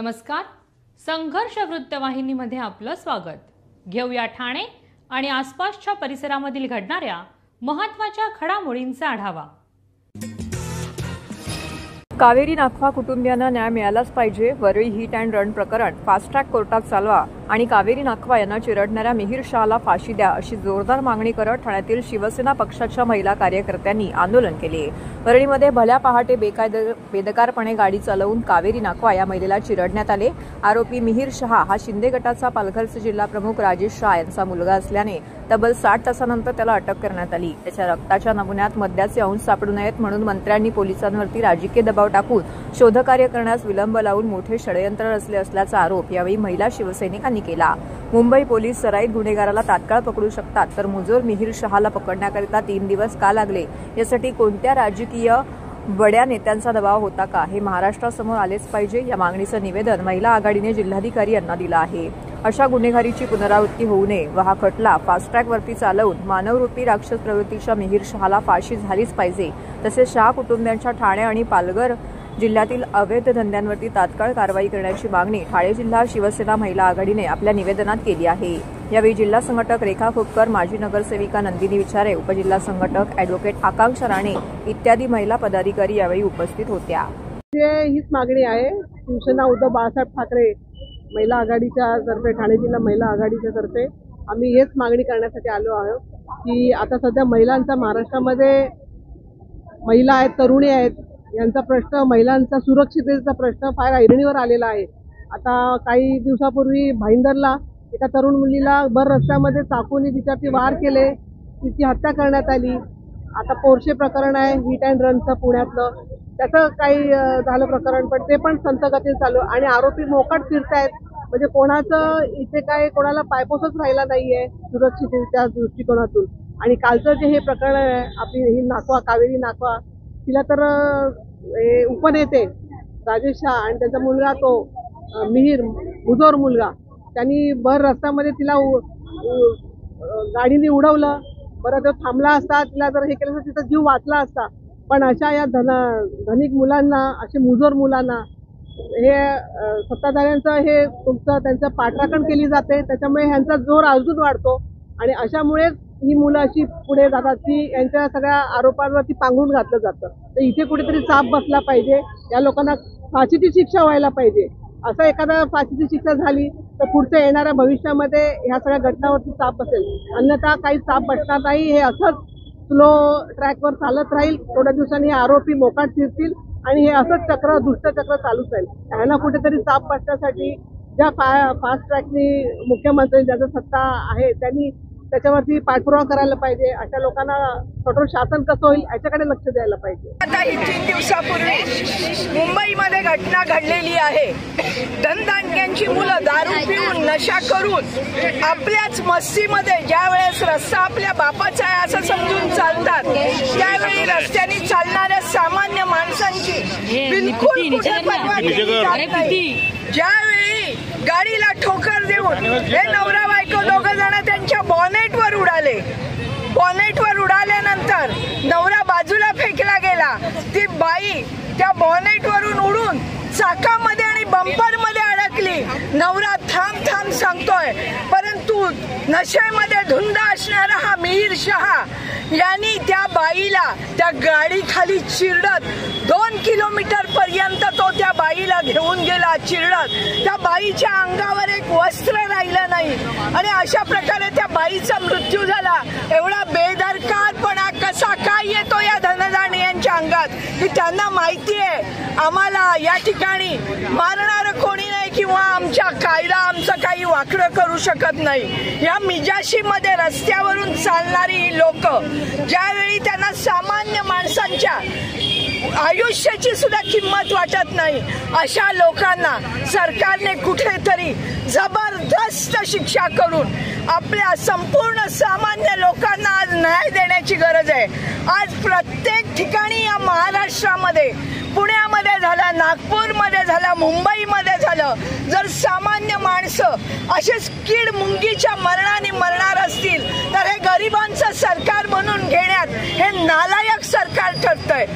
नमस्कार. संघर्ष वृत्तवाहिनीमध्ये आपलं स्वागत. घेऊया ठाणे आणि आसपासच्या परिसरामधील घडणाऱ्या महत्त्वाच्या घडामोडींचा आढावा. कावेरी नाखवा कुटुंबियांना न्याय मिळालाच पाहिजे. वरळी हिट अँड रन प्रकरण फास्ट ट्रॅक कोर्टात चालवा आणि कावेरी नाखवा यांना चिरडणाऱ्या मिहिर शहाला फाशी द्या अशी जोरदार मागणी करत ठाण्यातील शिवसेना पक्षाच्या महिला कार्यकर्त्यांनी आंदोलन केले. वरळीमध्ये भल्या पहाटे बेदकारपणे गाडी चालवून कावेरी नाखवा या महिलेला चिरडण्यात आले. आरोपी मिहिर शहा हा शिंदे गटाचा पालघरचे जिल्हा प्रमुख राजेश शहा यांचा मुलगा असल्याने तब्बल 60 तासानंतर त्याला अटक करण्यात आली. त्याच्या रक्ताच्या नमुन्यात मद्याचे अंश सापडू नयेत म्हणून मंत्र्यांनी पोलिसांवरती राजकीय दबाव टाकून शोधकार्य करण्यास विलंब लावून मोठे षडयंत्र रचले असल्याचा आरोप यावेळी महिला शिवसैनिकांनी केला. मुंबई पोलीस सराईत गुन्हेगाराला तात्काळ पकडू शकतात, तर मुजोर मिहिर शहाला पकडण्याकरिता 3 दिवस का लागले? यासाठी कोणत्या राजकीय बड्या नेत्यांचा दबाव होता का, हे महाराष्ट्रासमोर आलेच पाहिजे. या मागणीचं निवेदन महिला आघाडीने जिल्हाधिकारी यांना दिलं आहे. अशा गुन्हेगारीची पुनरावृत्ती होऊ नये व हा खटला फास्ट ट्रॅकवरती चालवून मानवरूपी राक्षस प्रवृत्तीच्या मिहिर शहाला फाशी झालीच पाहिजे. तसेच शहा कुटुंबियांच्या ठाणे आणि पालघर जिल्ह्यातील अवैध धंद्यांवरती तात्काळ कारवाई करण्याची मागणी ठाणे जिल्हा शिवसेना महिला आघाडीने आपल्या निवेदनात केली आहे. यावेळी जिल्हा संघटक रेखा खोपकर, माजी नगरसेविका नंदिनी विचारे, उपजिल्हा संघटक ॲडव्होकेट आकांक्षा राणे इत्यादी महिला पदाधिकारी यावेळी उपस्थित होत्या. हीच मागणी आहे. शिवसेना उद्धव बाळासाहेब ठाकरे महिला आघाडीच्या तर्फे, ठाणे जिल्हा महिला आघाडीच्या तर्फे आम्ही हेच मागणी करण्यासाठी आलो आहोत की आता सध्या महिलांचा महाराष्ट्रामध्ये महिला आहेत, तरुणी आहेत, यांचा प्रश्न, महिलांचा सुरक्षिततेचा प्रश्न फार ऐरणीवर आलेला आहे. आता काही दिवसापूर्वी भाईंदरला एका तरुण मुलीला भर रस्त्यामध्ये चाकूने तिच्यावरती वार केले, तिची हत्या करण्यात आली. आता पोर्शे प्रकरण आहे हिट अँड रनचं पुण्यातलं, त्याचं काही झालं प्रकरण, पण ते पण संथ गतीने चालू आणि आरोपी मोकाट फिरतायत. म्हणजे कोणाचं इथे काय कोणाला पायपोसच राहिला नाहीये सुरक्षिततेच्या दृष्टिकोनातून. आणि कालचं जे हे प्रकरण आहे, आपली ही नाखवा, कावेरी नाखवा, तिला तर उपनेते राजेश शहा आणि त्याचा मुलगा तो मिहिर, मुजोर मुलगा, त्यांनी भर रस्त्यामध्ये तिला गाडीने उडवलं. बरं तो थांबला असता, तिला जर हे केलं तर तिचा जीव वाचला असता. पण अशा या धनिक मुलांना, असे मुजोर मुलांना हे सत्ताधाऱ्यांचं हे त्यांचं पाठराखण केली जाते. त्याच्यामुळे ह्यांचा जोर अजून वाढतो आणि अशामुळेच ही मुलं अशी पुढे जातात की यांच्या सगळ्या आरोपांवरती पांघरून घातलं जातं. तर इथे कुठेतरी चाप बसला पाहिजे. या लोकांना फाशीची शिक्षा व्हायला पाहिजे. असं एखादा फाशीची शिक्षा झाली तर पुढच्या येणाऱ्या भविष्यामध्ये ह्या सगळ्या घटनांवरती चाप बसेल. अन्यथा काही चाप बसणार नाही. हे असंच स्लो ट्रॅकवर चालत राहील. थोड्या दिवसांनी हे आरोपी मोकाट फिरतील आणि हे असंच चक्र, दुष्टचक्र चालूच राहील. ह्यांना कुठेतरी चाप बसण्यासाठी ज्या फास्ट ट्रॅकनी मुख्यमंत्री, ज्याचं सत्ता आहे, त्यांनी त्याच्यावरती पाठपुरावा करायला पाहिजे. अशा लोकांना कठोर शासन कसं होईल याच्याकडे लक्ष द्यायला पाहिजे. आता ही 3 दिवसापूर्वी मुंबईमध्ये घटना घडलेली आहे. धनदांडग्यांची मुलं दारू पिऊन, नशा करून आपल्याच मस्तीमध्ये ज्या वेळेस रस्ता आपल्या बापाचा आहे असं समजून चालतात, त्यावेळी रस्त्याने चालणाऱ्या सामान्य माणसांची बिलकुल कुठे परवा केली जात नाही. ज्यावेळी गाडीला ठोकर देऊन हे नवरा बायको दोघं जण त्यांच्या बॉनेटवर उडाले. बॉनेटवर उडाल्यानंतर नवरा बाजूला फेकला गेला. ती बाई त्या बॉनेटवरून उडून चाकामध्ये आणि बंपरमध्ये अडकली. नवरा थांब थांब सांगतोय, परंतु नशेमध्ये धुंद असणारा हा मिहिर शहा यांनी त्या बाईला त्या गाडीखाली चिरडत 2 किलोमीटर पर्यंत तो त्या बाईला घेऊन गेला चिरडत. त्या बाईच्या अंगावर एक वस्त्र राहिलं नाही आणि अशा प्रकारे त्या बाईचा मृत्यू झाला. एवढा बेदरकारपणा कसा काय येतो या धनदांड यांच्या अंगात की त्यांना माहिती आहे आम्हाला या ठिकाणी मारणारं कोणी नाही किंवा आमच्या कायदा आमचं काही वाकडं करू शकत नाही. या मिजाशीमध्ये रस्त्यावरून चालणारी ही लोक, ज्यावेळी त्यांना सामान्य माणसांच्या आयुष्याची सुद्धा किंमत वाटत नाही, अशा लोकांना सरकारने कुठेतरी जबरदस्त शिक्षा करून आपल्या संपूर्ण सामान्य लोकांना आज न्याय देण्याची गरज आहे. आज प्रत्येक ठिकाणी या महाराष्ट्रामध्ये, पुण्यामध्ये झालं, नागपूरमध्ये झालं, मुंबईमध्ये झालं, जर सामान्य माणसं असेच कीड मुंगीच्या मरणाने मरणार असतील तर हे गरिबांचं सरकार म्हणून घेण्यात हे नालायक सरकार ठरतंय.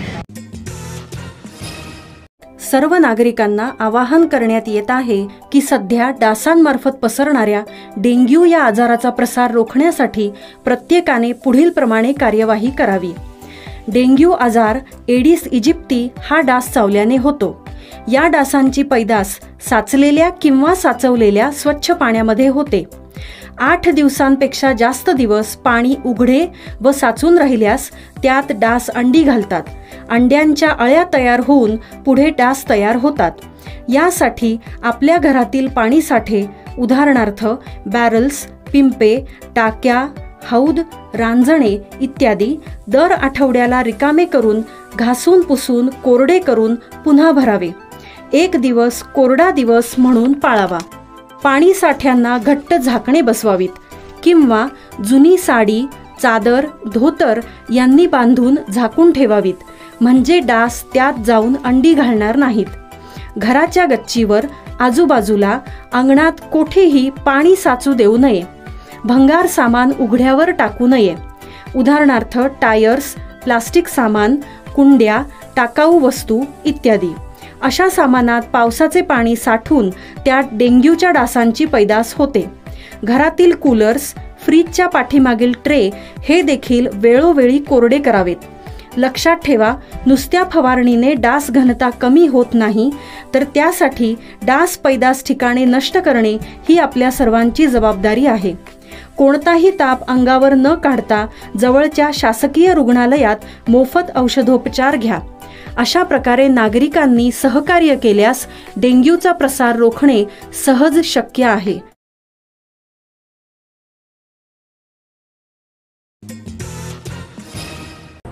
सर्व नागरिकांना आवाहन करण्यात येत आहे की सध्या डासांमार्फत पसरणाऱ्या डेंग्यू या आजाराचा प्रसार रोखण्यासाठी प्रत्येकाने पुढील प्रमाणे कार्यवाही करावी। डेंग्यू आजार एडिस इजिप्ती हा डास चावल्याने होतो। या डासांची पैदास साचलेल्या किंवा साचवलेल्या स्वच्छ पाण्यामध्ये होते। 8 दिवसांपेक्षा जास्त दिवस पाणी उघडे व साचून राहिल्यास त्यात डास अंडी घालतात। अंड्यांच्या अळ्या तयार होऊन पुढे डास तयार होतात। यासाठी आपल्या घरातील पाणी साठे उदाहरणार्थ बॅरल्स, पिंपे, टाक्या, हौद, रांजणे इत्यादी दर आठवड्याला रिकामे करून घासून पुसून कोरडे करून पुन्हा भरावे। 1 दिवस कोरडा दिवस म्हणून पाळावा। पाणी साठ्यांना घट्ट झाकणे बसवावीत किंवा जुनी साडी, चादर, धोतर यांनी बांधून झाकून ठेवावीत, म्हणजे डास त्यात जाऊन अंडी घालणार नाहीत। घराच्या गच्चीवर, आजूबाजूला, अंगणात कोठेही पाणी साचू देऊ नये। भंगार सामान उघड्यावर टाकू नये, उदाहरणार्थ टायर्स, प्लास्टिक सामान, कुंड्या, टाकाऊ वस्तू इत्यादी। अशा सामानात पावसाचे पाणी साठून त्यात डेंग्यूच्या डासांची पैदास होते। घरातील कूलर्स, फ्रीजच्या पाठीमागील ट्रे हे देखील वेळोवेळी कोरडे करावेत। लक्षात ठेवा, नुसत्या फवारणीने डास घनता कमी होत नाही, तर त्यासाठी डास पैदास ठिकाणे नष्ट करणे ही आपल्या सर्वांची जबाबदारी आहे। कोणताही ताप अंगावर न काढता जवळच्या शासकीय रुग्णालयात मोफत औषधोपचार घ्या। अशा प्रकारे नागरिकांनी सहकार्य केल्यास डेंग्यूचा प्रसार रोखणे सहज शक्य आहे।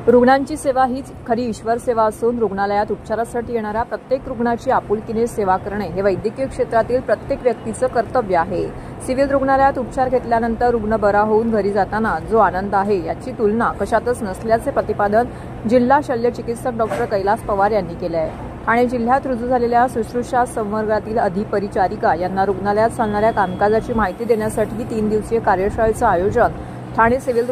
रुग्णांची सेवा हीच खरी ईश्वर सेवा असून रुग्णालयात उपचारासाठी येणाऱ्या प्रत्येक रुग्णाची आपुलकीने सेवा करणे हे वैद्यकीय क्षेत्रातील प्रत्येक व्यक्तीचं कर्तव्य आहे। सिव्हिल रुग्णालयात उपचार घेतल्यानंतर रुग्ण बरा होऊन घरी जाताना जो आनंद आहे याची तुलना कशातच नसल्याचे प्रतिपादन जिल्हा शल्य चिकित्सक डॉक्टर कैलास पवार यांनी केले आहे। ठाणे जिल्ह्यात रुजू झालेल्या शुश्रूषा संवर्गातील अधिपरिचारिका यांना रुग्णालयात चालणाऱ्या कामकाजाची माहिती देण्यासाठी 3 दिवसीय कार्यशाळेचं आयोजन ठाणे सिव्हिल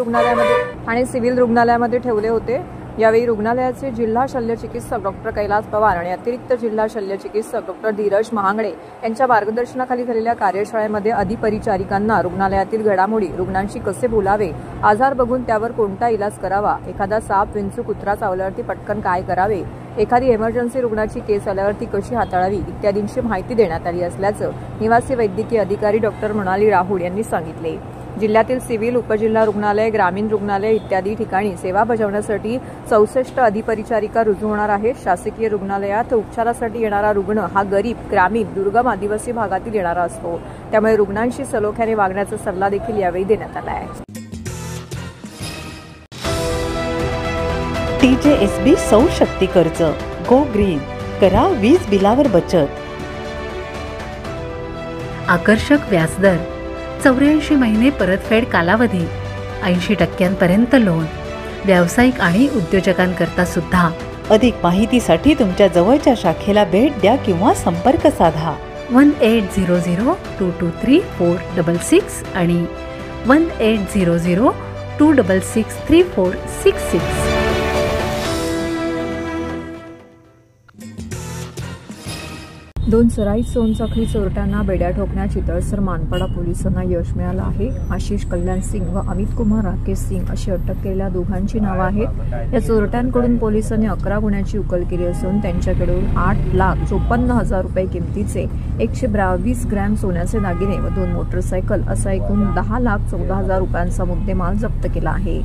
रुग्णालयामध्ये ठेवले होते। यावेळी रुग्णालयाचे जिल्हा शल्य चिकित्सक डॉक्टर कैलास पवार आणि अतिरिक्त जिल्हा शल्य चिकित्सक डॉक्टर धीरज महांगडे यांच्या मार्गदर्शनाखाली झालेल्या कार्यशाळेमध्ये अधिपरिचारिकांना रुग्णालयातील घडामोडी, रुग्णांशी कसे बोलावे, आजार बघून त्यावर कोणता इलाज करावा, एखादा साप, विंचू, कुत्रा चावल्यावरती पटकन काय करावे, एखादी इमर्जन्सी रुग्णाची केस आल्यावरती कशी हाताळावी इत्यादींची माहिती देण्यात आली असल्याचं निवासी वैद्यकीय अधिकारी डॉक्टर मृणाली राहुल यांनी सांगितले। जिल्ह्यातील सिव्हिल, उपजिल्हा रुग्णालय, ग्रामीण रुग्णालय इत्यादी ठिकाणी सेवा बजावण्यासाठी 64 अधिपरिचारिका रुजू होणार आहेत। शासकीय रुग्णालयात उपचारासाठी येणारा रुग्ण हा गरीब, ग्रामीण, दुर्गम, आदिवासी भागातील येणारा असतो। त्यामुळे रुग्णांशी सलोख्याने वागण्याचा सल्ला देखील यावेळी देण्यात आला आहे। TJSB सौर शक्ती कर्ज, गो ग्रीन, करा वीज बिलावर बचत। आकर्षक व्याजदर, 84 महिने परतफेड कालावधी, 80% लोन, व्यावसायिक आणि उद्योजकांकरता सुद्धा। अधिक माहितीसाठी तुमच्या जवळच्या शाखेला भेट द्या किंवा संपर्क साधा 1800-223-466 आणि 1800-266-3466। दोन सराईत सोनसाखळी चोरट्यांना बेड्या ठोकण्यात चितळसर मानपाडा पोलिसांना यश मिळालं आहे। आशिष कल्याण सिंग व अमित कुमार राकेश सिंग अशी अटक केलेल्या दोघांची नावं आहेत। या चोरट्यांकडून पोलिसांनी 11 गुन्ह्यांची उकल केली असून त्यांच्याकडून 8,54,000 रुपये किमतीचे 122 ग्रॅम सोन्याचे दागिने व 2 मोटरसायकल असा एकूण 10,14,000 रुपयांचा मुद्देमाल जप्त केला आहे।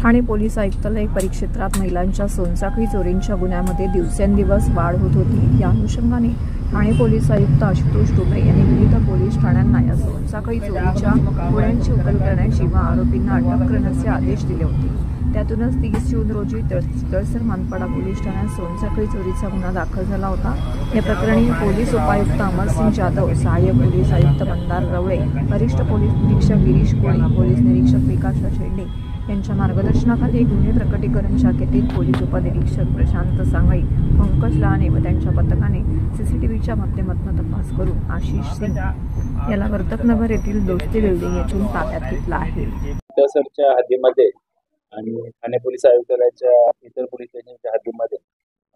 ठाणे पोलीस आयुक्तालय परिक्षेत्रात महिलांच्या सोनसाखळी चोरींच्या गुन्ह्यामध्ये दिवसेंदिवस वाढ होत होती। या अनुषंगाने ठाणे पोलीस आयुक्त आशुतोष टोपे यांनी विविध पोलीस ठाण्यांना या सोनसाखळी चोरीच्या गुन्ह्यांची उकल करण्याची व आरोपींना अटक करण्याचे आदेश दिले होते। त्यातूनच 30 जून रोजी चितळसर मानपाडा पोलीस ठाण्यात सोनसाखळी चोरीचा गुन्हा दाखल झाला होता। या प्रकरणी पोलीस उपायुक्त अमरसिंग जाधव, सहाय्यक पोलीस आयुक्त मंदार रवळे, वरिष्ठ पोलीस निरीक्षक गिरीश कोळी, पोलीस निरीक्षक विकास शेंडे यांच्या मार्गदर्शनाखाली गुन्हे प्रकटीकरण शाखेतील पोलीस उपनिरीक्षक प्रशांत सांगळी, पंकज लहाने व त्यांच्या पथकाने सीसीटीव्हीच्या माध्यमातून तपास करून आशिष सिंग याला वर्तकनगर येथील दोस्ती बिल्डिंग येथून ताब्यात घेतला आहे। चितळसरच्या हद्दीमध्ये आणि ठाणे पोलीस आयुक्तालयाच्या इतर पोलीस स्टेशनच्या हद्दीमध्ये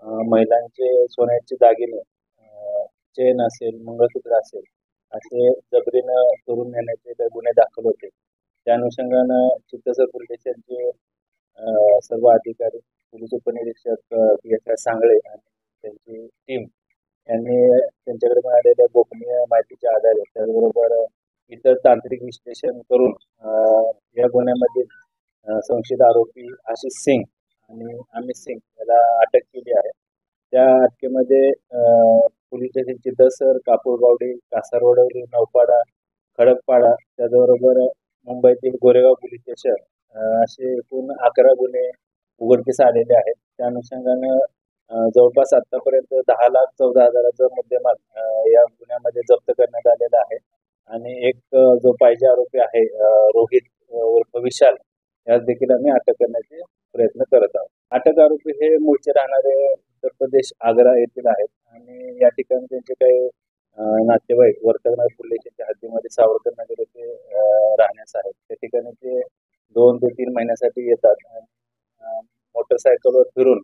महिलांचे सोन्याचे दागिने, चेन असेल, मंगळसूत्र असेल, असे जबरीनं चोरून नेण्याचे गुन्हे दाखल होते. त्या अनुषंगानं चित्तसर पोलीस स्टेशनचे सर्व अधिकारी, पोलीस उपनिरीक्षक PSI सांगळे आणि त्यांची टीम यांनी त्यांच्याकडे मिळालेल्या गोपनीय माहितीच्या आधारे त्याचबरोबर इतर तांत्रिक विश्लेषण करून या गुन्ह्यामध्ये संशयित आरोपी आशिष सिंग आणि अमित सिंग याला अटक केली आहे. त्या अटकेमध्ये पोलीस स्टेशन चित्तसर, कापूरबावडी, कासारवडवली, नौपाडा, खडकपाडा त्याचबरोबर मुंबईतील गोरेगाव पोलीस स्टेशन असे एकूण 11 गुन्हे उघडकीस आलेले आहेत. त्या अनुषंगानं जवळपास आतापर्यंत 10,14,000चा मुद्देमाल या गुन्ह्यामध्ये जप्त करण्यात आलेला आहे आणि एक जो पाहिजे आरोपी आहे रोहित उर्फ विशाल यास देखील आम्ही अटक करण्याचे प्रयत्न करत आहोत. अटक आरोपी हे मूळचे राहणारे उत्तर प्रदेश आग्रा येथील आहेत आणि या ठिकाणी त्यांचे काही नातेवाईक वर्तकनाथ पोलीस स्टेशनच्या हद्दीमध्ये सावरकर नगर येथे राहण्यास आहेत. त्या ठिकाणी ते 2 ते 3 महिन्यासाठी येतात आणि मोटरसायकलवर फिरून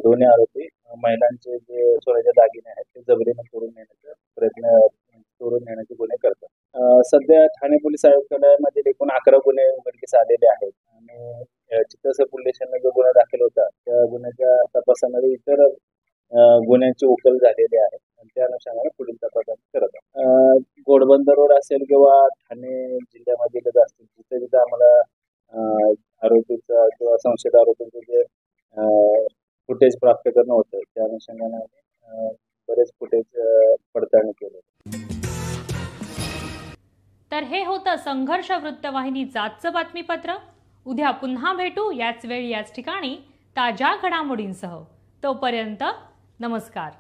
दोन्ही आरोपी महिलांचे जे सोन्याचे दागिने आहेत ते जबरीने चोरून नेण्याचे गुन्हे करतात. सध्या ठाणे पोलीस आयुक्तालयामध्ये एकूण 11 गुन्हे उघडकीस आलेले आहेत आणि चित्तसर पोलीस स्टेशनला जो गुन्हा दाखल होता त्या गुन्ह्याच्या तपासामध्ये इतर गुन्ह्यांची उकल झालेली आहे आणि त्या अनुषंगाने पुढील तपास करत आहोत. घोडबंदर रोड असेल किंवा ठाणे जिल्ह्यामधील असतील जिथे आम्हाला आरोपीचा किंवा संशयित आरोपीचे जे फुटेज प्राप्त करणं होतं त्या अनुषंगाने आम्ही बरेच फुटेज पडताळणी केले. तर हे होतं संघर्ष वृत्तवाहिनीचं आजचं बातमीपत्र. उद्या पुन्हा भेटू याच वेळी याच ठिकाणी ताज्या घडामोडींसह. तोपर्यंत नमस्कार.